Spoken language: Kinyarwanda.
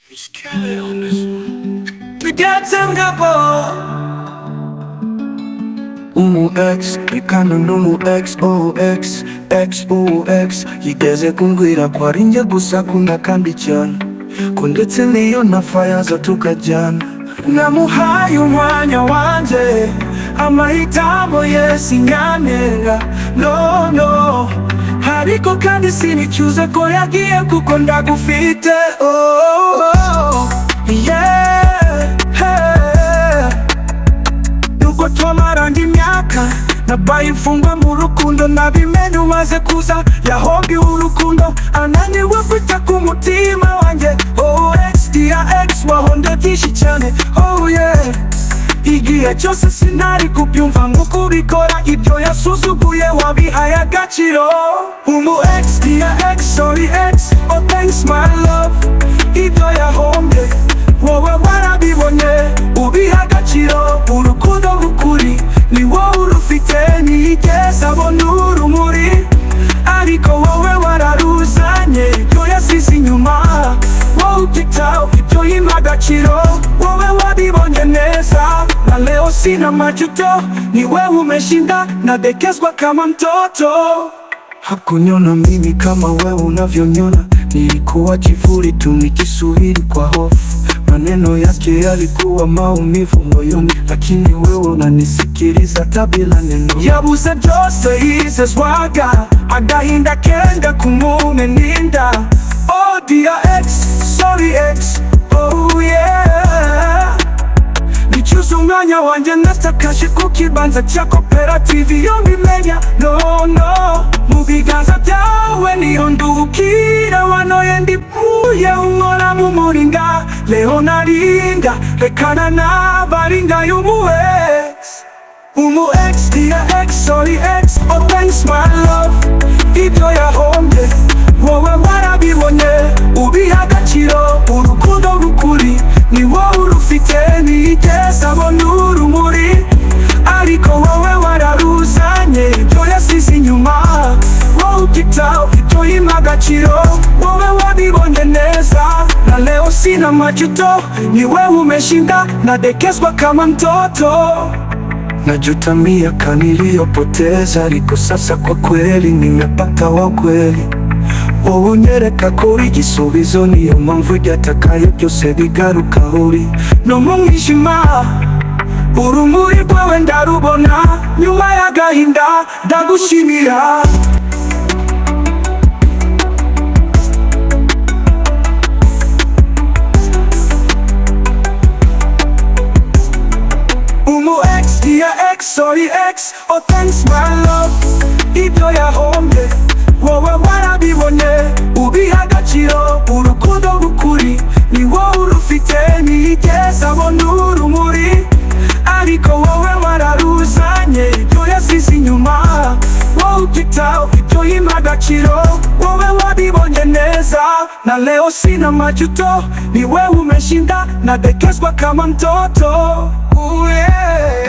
Just carry on this one. We got some couple. X, bikana numu X, O X, X, O X. Yigeze kumbwira ko ari njye gusa akunda kandi cyane, ko ndetse niyo nafayaza tukajyana. Namuhaye umwanya wanjye, amahitamo ye sinyanenga, no no. Ariko kandi sinicuza ko yagiye kuko ndagufite, oh, oh, yeah, hey. Nuko twamaranye imyaka, nabaye imfungwa mu rukundo, nabimenye umaze kuza, yahombye urukundo, ananiwe kwita ku mutima wanjye. Oh X, dear X, wahonda byinshi cyane, oh yeah. Igihe cyose sinari kubyumva nk'uko ubikora, ibyo yasuzuguye wabihaye agaciro. X, dear X, sorry X, oh thanks my love. Ibyo yahombye wowe warabibonye, ubiha agaciro. Urukundo rukuri ni wowe urufite, ntiyigeze abona urumuri, ariko wowe wararuzanye. Ibyo yasize inyuma wowe ubyitaho, ibyo yima agaciro, wowe wabibonye neza. Na leo sina majuto, ni wewe umeshinda, nadekezwa kama mtoto. Hakuniona mimi kama wewe unavyoniona, nilikuwa kivuli tu nikisubiri kwa hofu. Maneno yake yalikuwa maumivu moyoni, lakini wewe unanisikiliza hata bila neno. Yabuze byose yizezwaga, agahinda kenda kumumeninda. Oh dear X, sorry X, oh yeah. Nicuza umwanya wanjye natakaje ku kibanza cya koperative yo mbimenya, no no. Mu biganza byawe niho nduhukira, wanoye ndipuye unkora mu muringa. Leo naringa rekana n'abaringa X. X, dear X, sorry X, oh thanks my love. Ibyo yahombye wowe warabibonye, ubiha agaciro. Urukundo rukuri ni wowe urufite, ntiyigeze abona urumuri, ariko wowe wararuzanye. Ibyo yasize inyuma wowe ubyitaho, ibyo yima agaciro, wowe wabibonye neza. Na leo sina majuto, ni wewe umeshinda, nadekezwa kama mtoto. Najuta miaka niliyopoteza, ariko sasa kwa kweli nimepata wa kweli. Wowe unyereka ko uri igisubizo, niyo mpamvu ibyatakaye byose bigaruka uri no mu mwijima. Urumuri rwawe ndarubona, nyuma y'agahinda ndagushimira. X, dear X, sorry X, oh thanks my love. Ibyo yahombye wowe warabibonye, ubiha agaciro. Urukundo rukuri ni wowe urufite, ntiyigeze abona urumuri, ariko wowe wararuzanye. Ibyo yasize inyuma wowe ubyitaho, ibyo yima agaciro, wowe wabibonye neza. Na leo sina majuto, ni wewe umeshinda, nadekezwa kama mtoto, yeah.